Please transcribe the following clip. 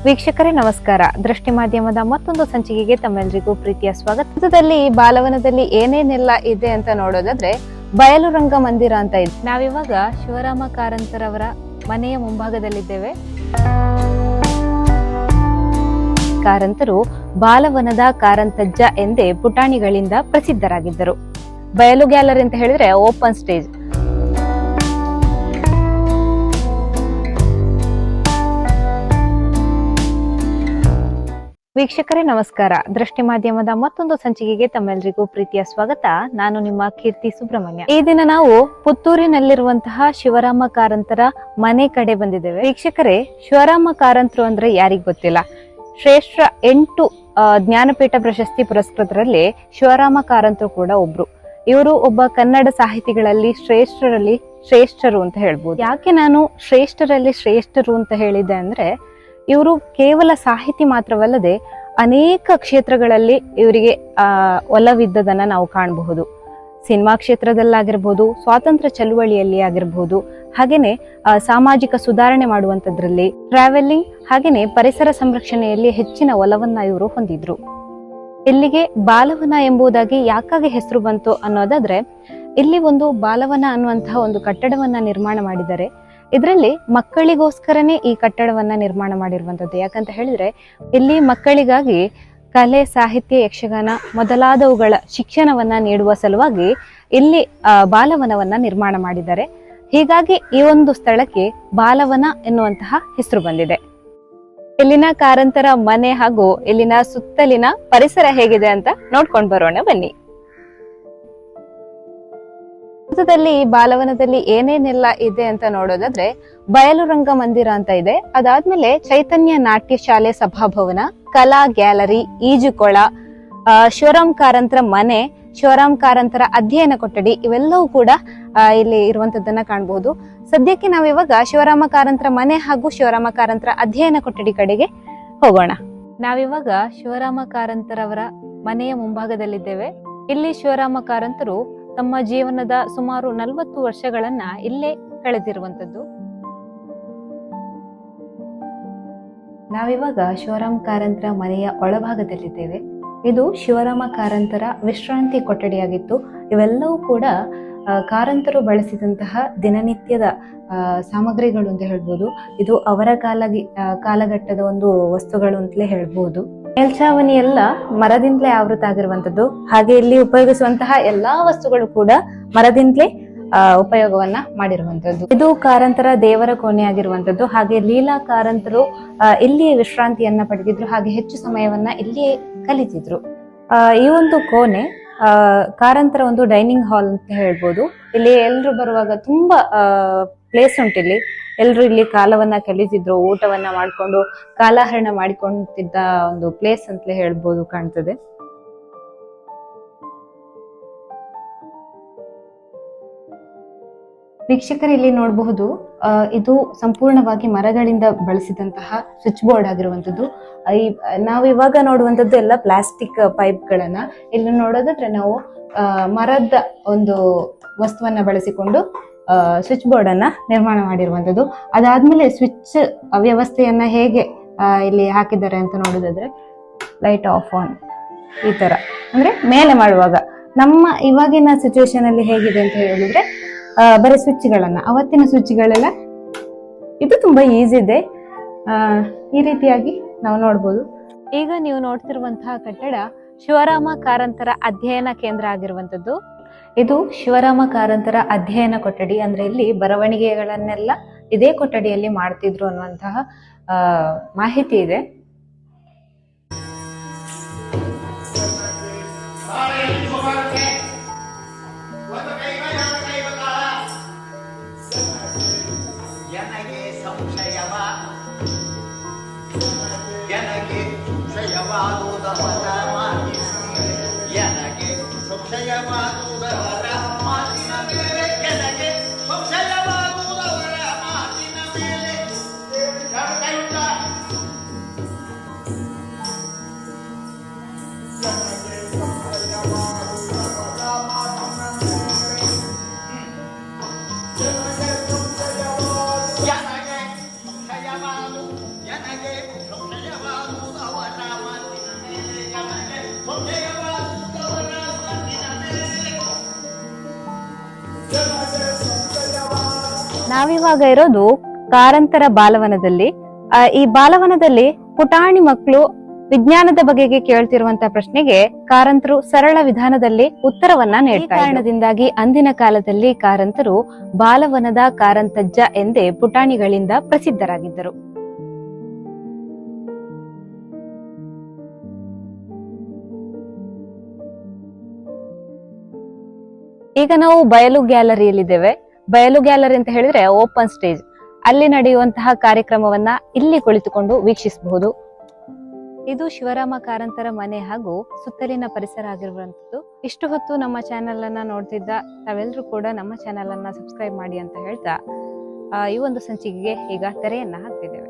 ವೀಕ್ಷಕರೇ ನಮಸ್ಕಾರ. ದೃಷ್ಟಿ ಮಾಧ್ಯಮದ ಮತ್ತೊಂದು ಸಂಚಿಕೆಗೆ ತಮ್ಮೆಲ್ಲರಿಗೂ ಪ್ರೀತಿಯ ಸ್ವಾಗತದಲ್ಲಿ ಬಾಲವನದಲ್ಲಿ ಏನೇನೆಲ್ಲ ಇದೆ ಅಂತ ನೋಡೋದಾದ್ರೆ ಬಯಲು ರಂಗ ಮಂದಿರ ಅಂತ ಇದೆ. ನಾವಿವಾಗ ಶಿವರಾಮ ಕಾರಂತರವರ ಮನೆಯ ಮುಂಭಾಗದಲ್ಲಿದ್ದೇವೆ. ಕಾರಂತರು ಬಾಲವನದ ಕಾರಂತಜ್ಜ ಎಂದೇ ಪುಟಾಣಿಗಳಿಂದ ಪ್ರಸಿದ್ಧರಾಗಿದ್ದರು. ಬಯಲು ಗ್ಯಾಲರಿ ಅಂತ ಹೇಳಿದ್ರೆ ಓಪನ್ ಸ್ಟೇಜ್. ವೀಕ್ಷಕರೇ ನಮಸ್ಕಾರ. ದೃಷ್ಟಿ ಮಾಧ್ಯಮದ ಮತ್ತೊಂದು ಸಂಚಿಕೆಗೆ ತಮ್ಮೆಲ್ಲರಿಗೂ ಪ್ರೀತಿಯ ಸ್ವಾಗತ. ನಾನು ನಿಮ್ಮ ಕೀರ್ತಿ ಸುಬ್ರಹ್ಮಣ್ಯ. ಈ ದಿನ ನಾವು ಪುತ್ತೂರಿನಲ್ಲಿರುವಂತಹ ಶಿವರಾಮ ಕಾರಂತರ ಮನೆ ಕಡೆ ಬಂದಿದ್ದೇವೆ. ವೀಕ್ಷಕರೇ, ಶಿವರಾಮ ಕಾರಂತರು ಅಂದ್ರೆ ಯಾರಿಗ್ ಗೊತ್ತಿಲ್ಲ. ಶ್ರೇಷ್ಠ 8 ಜ್ಞಾನಪೀಠ ಪ್ರಶಸ್ತಿ ಪುರಸ್ಕೃತರಲ್ಲಿ ಶಿವರಾಮ ಕಾರಂತರು ಕೂಡ ಒಬ್ರು. ಇವರು ಒಬ್ಬ ಕನ್ನಡ ಸಾಹಿತಿಗಳಲ್ಲಿ ಶ್ರೇಷ್ಠರು ಅಂತ ಹೇಳ್ಬೋದು. ಯಾಕೆ ನಾನು ಶ್ರೇಷ್ಠರಲ್ಲಿ ಶ್ರೇಷ್ಠರು ಅಂತ ಹೇಳಿದೆ ಅಂದ್ರೆ, ಇವರು ಕೇವಲ ಸಾಹಿತಿ ಮಾತ್ರವಲ್ಲದೆ ಅನೇಕ ಕ್ಷೇತ್ರಗಳಲ್ಲಿ ಇವರಿಗೆ ಒಲವಿದ್ದದನ್ನ ನಾವು ಕಾಣಬಹುದು. ಸಿನಿಮಾ ಕ್ಷೇತ್ರದಲ್ಲಾಗಿರ್ಬೋದು, ಸ್ವಾತಂತ್ರ್ಯ ಚಳುವಳಿಯಲ್ಲಿ ಆಗಿರ್ಬೋದು, ಹಾಗೇನೆ ಸಾಮಾಜಿಕ ಸುಧಾರಣೆ ಮಾಡುವಂತದ್ರಲ್ಲಿ, ಟ್ರಾವೆಲಿಂಗ್, ಹಾಗೇನೆ ಪರಿಸರ ಸಂರಕ್ಷಣೆಯಲ್ಲಿ ಹೆಚ್ಚಿನ ಒಲವನ್ನ ಇವರು ಹೊಂದಿದ್ರು. ಇಲ್ಲಿಗೆ ಬಾಲವನ ಎಂಬುದಾಗಿ ಯಾಕಾಗಿ ಹೆಸರು ಬಂತು ಅನ್ನೋದಾದ್ರೆ, ಇಲ್ಲಿ ಒಂದು ಬಾಲವನ ಅನ್ನುವಂತಹ ಒಂದು ಕಟ್ಟಡವನ್ನ ನಿರ್ಮಾಣ ಮಾಡಿದ್ದಾರೆ. ಇದರಲ್ಲಿ ಮಕ್ಕಳಿಗೋಸ್ಕರನೇ ಈ ಕಟ್ಟಡವನ್ನ ನಿರ್ಮಾಣ ಮಾಡಿರುವಂತದ್ದು. ಯಾಕಂತ ಹೇಳಿದ್ರೆ, ಇಲ್ಲಿ ಮಕ್ಕಳಿಗಾಗಿ ಕಲೆ, ಸಾಹಿತ್ಯ, ಯಕ್ಷಗಾನ ಮೊದಲಾದವುಗಳ ಶಿಕ್ಷಣವನ್ನ ನೀಡುವ ಸಲುವಾಗಿ ಇಲ್ಲಿ ಬಾಲವನವನ್ನ ನಿರ್ಮಾಣ ಮಾಡಿದ್ದಾರೆ. ಹೀಗಾಗಿ ಈ ಒಂದು ಸ್ಥಳಕ್ಕೆ ಬಾಲವನ ಎನ್ನುವಂತಹ ಹೆಸರು ಬಂದಿದೆ. ಇಲ್ಲಿನ ಕಾರಂತರ ಮನೆ ಹಾಗೂ ಇಲ್ಲಿನ ಸುತ್ತಲಿನ ಪರಿಸರ ಹೇಗಿದೆ ಅಂತ ನೋಡ್ಕೊಂಡು ಬರೋಣ ಬನ್ನಿ. ಬಾಲವನದಲ್ಲಿ ಏನೇನೆಲ್ಲ ಇದೆ ಅಂತ ನೋಡೋದಾದ್ರೆ ಬಯಲು ರಂಗ ಮಂದಿರ ಅಂತ ಇದೆ. ಅದಾದ್ಮೇಲೆ ಚೈತನ್ಯ ನಾಟ್ಯ ಶಾಲೆ ಸಭಾಭವನ, ಕಲಾ ಗ್ಯಾಲರಿ, ಈಜುಕೊಳ, ಶಿವರಾಮ್ ಕಾರಂತರ ಮನೆ, ಶಿವರಾಮ್ ಕಾರಂತರ ಅಧ್ಯಯನ ಕೊಠಡಿ, ಇವೆಲ್ಲವೂ ಕೂಡ ಇಲ್ಲಿ ಇರುವಂತದ್ದನ್ನ ಕಾಣಬಹುದು. ಸದ್ಯಕ್ಕೆ ನಾವಿವಾಗ ಶಿವರಾಮ ಕಾರಂತರ ಮನೆ ಹಾಗೂ ಶಿವರಾಮ ಕಾರಂತರ ಅಧ್ಯಯನ ಕೊಠಡಿ ಕಡೆಗೆ ಹೋಗೋಣ. ನಾವಿವಾಗ ಶಿವರಾಮ ಕಾರಂತರವರ ಮನೆಯ ಮುಂಭಾಗದಲ್ಲಿದ್ದೇವೆ. ಇಲ್ಲಿ ಶಿವರಾಮ ಕಾರಂತರು ತಮ್ಮ ಜೀವನದ ಸುಮಾರು 40 ವರ್ಷಗಳನ್ನ ಇಲ್ಲೇ ಕಳೆದಿರುವಂತದ್ದು. ನಾವಿವಾಗ ಶಿವರಾಮ ಕಾರಂತರ ಮನೆಯ ಒಳಭಾಗದಲ್ಲಿದ್ದೇವೆ. ಇದು ಶಿವರಾಮ ಕಾರಂತರ ವಿಶ್ರಾಂತಿ ಕೊಠಡಿಯಾಗಿತ್ತು. ಇವೆಲ್ಲವೂ ಕೂಡ ಕಾರಂತರು ಬಳಸಿದಂತಹ ದಿನನಿತ್ಯದ ಸಾಮಗ್ರಿಗಳು ಅಂತ ಹೇಳ್ಬೋದು. ಇದು ಅವರ ಕಾಲಘಟ್ಟದ ಒಂದು ವಸ್ತುಗಳು ಅಂತಲೇ ಹೇಳ್ಬೋದು. ಮೇಲ್ಛಾವಣಿ ಎಲ್ಲ ಮರದಿಂದಲೇ ಆವೃತ ಆಗಿರುವಂತದ್ದು. ಹಾಗೆ ಇಲ್ಲಿ ಉಪಯೋಗಿಸುವಂತಹ ಎಲ್ಲಾ ವಸ್ತುಗಳು ಕೂಡ ಮರದಿಂದಲೇ ಉಪಯೋಗವನ್ನ ಮಾಡಿರುವಂತದ್ದು. ಇದು ಕಾರಂತರ ದೇವರ ಕೋಣೆ ಆಗಿರುವಂತದ್ದು. ಹಾಗೆ ಲೀಲಾ ಕಾರಂತರು ಇಲ್ಲಿಯೇ ವಿಶ್ರಾಂತಿಯನ್ನ ಪಡೆದಿದ್ರು. ಹಾಗೆ ಹೆಚ್ಚು ಸಮಯವನ್ನ ಇಲ್ಲಿಯೇ ಕಲಿತಿದ್ರು. ಈ ಒಂದು ಕೋಣೆ ಕಾರಂತರ ಒಂದು ಡೈನಿಂಗ್ ಹಾಲ್ ಅಂತ ಹೇಳ್ಬೋದು. ಇಲ್ಲಿ ಎಲ್ರು ಬರುವಾಗ ತುಂಬಾ ಪ್ಲೇಸ್ ಉಂಟು. ಇಲ್ಲಿ ಎಲ್ರು ಇಲ್ಲಿ ಕಾಲವನ್ನ ಕಲಿತಿದ್ರು, ಊಟವನ್ನ ಮಾಡ್ಕೊಂಡು ಕಾಲಹರಣ ಮಾಡಿಕೊಂತಿದ್ದ ಒಂದು ಪ್ಲೇಸ್ ಅಂತಲೇ ಹೇಳ್ಬೋದು, ಕಾಣ್ತದೆ. ವೀಕ್ಷಕರು ಇಲ್ಲಿ ನೋಡಬಹುದು, ಇದು ಸಂಪೂರ್ಣವಾಗಿ ಮರಗಳಿಂದ ಬಳಸಿದಂತಹ ಸ್ವಿಚ್ ಬೋರ್ಡ್ ಆಗಿರುವಂತದ್ದು. ನಾವು ಇವಾಗ ನೋಡುವಂತದ್ದು ಎಲ್ಲ ಪ್ಲಾಸ್ಟಿಕ್ ಪೈಪ್ಗಳನ್ನ. ಇಲ್ಲಿ ನೋಡೋದಾದ್ರೆ ನಾವು ಮರದ ಒಂದು ವಸ್ತುವನ್ನ ಬಳಸಿಕೊಂಡು ಸ್ವಿಚ್ ಬೋರ್ಡ್ ಅನ್ನ ನಿರ್ಮಾಣ ಮಾಡಿರುವಂತದ್ದು. ಅದಾದ್ಮೇಲೆ ಸ್ವಿಚ್ ವ್ಯವಸ್ಥೆಯನ್ನ ಹೇಗೆ ಇಲ್ಲಿ ಹಾಕಿದ್ದಾರೆ ಅಂತ ನೋಡೋದಾದ್ರೆ, ಲೈಟ್ ಆಫ್ ಆನ್ ಈ ತರ, ಅಂದ್ರೆ ಮೇಲೆ ಮಾಡುವಾಗ. ನಮ್ಮ ಇವಾಗಿನ ಸಿಚುವೇಶನ್ ಅಲ್ಲಿ ಹೇಗಿದೆ ಅಂತ ಹೇಳಿದ್ರೆ, ಬರೀ ಸ್ವಿಚ್ಗಳನ್ನ, ಅವತ್ತಿನ ಸ್ವಿಚ್ಗಳೆಲ್ಲ ಇದು ತುಂಬಾ ಈಸಿ ಇದೆ. ಈ ರೀತಿಯಾಗಿ ನಾವು ನೋಡ್ಬೋದು. ಈಗ ನೀವು ನೋಡ್ತಿರುವಂತಹ ಕಟ್ಟಡ ಶಿವರಾಮ ಕಾರಂತರ ಅಧ್ಯಯನ ಕೇಂದ್ರ ಆಗಿರುವಂತದ್ದು. ಇದು ಶಿವರಾಮ ಕಾರಂತರ ಅಧ್ಯಯನ ಕೊಠಡಿ. ಅಂದ್ರೆ ಇಲ್ಲಿ ಬರವಣಿಗೆಗಳನ್ನೆಲ್ಲ ಇದೇ ಕೊಠಡಿಯಲ್ಲಿ ಮಾಡ್ತಿದ್ರು ಅನ್ನುವಂತಹ ಮಾಹಿತಿ ಇದೆ. ನಾವಿವಾಗ ಇರೋದು ಕಾರಂತರ ಬಾಲವನದಲ್ಲಿ. ಈ ಬಾಲವನದಲ್ಲಿ ಪುಟಾಣಿ ಮಕ್ಕಳು ವಿಜ್ಞಾನದ ಬಗೆಗೆ ಕೇಳ್ತಿರುವಂತಹ ಪ್ರಶ್ನೆಗೆ ಕಾರಂತರು ಸರಳ ವಿಧಾನದಲ್ಲಿ ಉತ್ತರವನ್ನ ನೀಡ್ತಾರೆ. ಕಾರಣದಿಂದಾಗಿ ಅಂದಿನ ಕಾಲದಲ್ಲಿ ಕಾರಂತರು ಬಾಲವನದ ಕಾರಂತಜ್ಜ ಎಂದೇ ಪುಟಾಣಿಗಳಿಂದ ಪ್ರಸಿದ್ಧರಾಗಿದ್ದರು. ಈಗ ನಾವು ಬಯಲು ಗ್ಯಾಲರಿಯಲ್ಲಿದ್ದೇವೆ. ಬಯಲು ಗ್ಯಾಲರಿ ಅಂತ ಹೇಳಿದ್ರೆ ಓಪನ್ ಸ್ಟೇಜ್. ಅಲ್ಲಿ ನಡೆಯುವಂತಹ ಕಾರ್ಯಕ್ರಮವನ್ನ ಇಲ್ಲಿ ಕುಳಿತುಕೊಂಡು ವೀಕ್ಷಿಸಬಹುದು. ಇದು ಶಿವರಾಮ ಕಾರಂತರ ಮನೆ ಹಾಗೂ ಸುತ್ತಲಿನ ಪರಿಸರ ಆಗಿರುವಂತದ್ದು. ಇಷ್ಟು ಹೊತ್ತು ನಮ್ಮ ಚಾನೆಲ್ ಅನ್ನ ನೋಡ್ತಿದ್ದ ತಾವೆಲ್ಲರೂ ಕೂಡ ನಮ್ಮ ಚಾನೆಲ್ ಅನ್ನ ಸಬ್ಸ್ಕ್ರೈಬ್ ಮಾಡಿ ಅಂತ ಹೇಳ್ತಾ ಈ ಒಂದು ಸಂಚಿಕೆಗೆ ಈಗ ತೆರೆಯನ್ನ ಹಾಕ್ತಿದ್ದೇವೆ.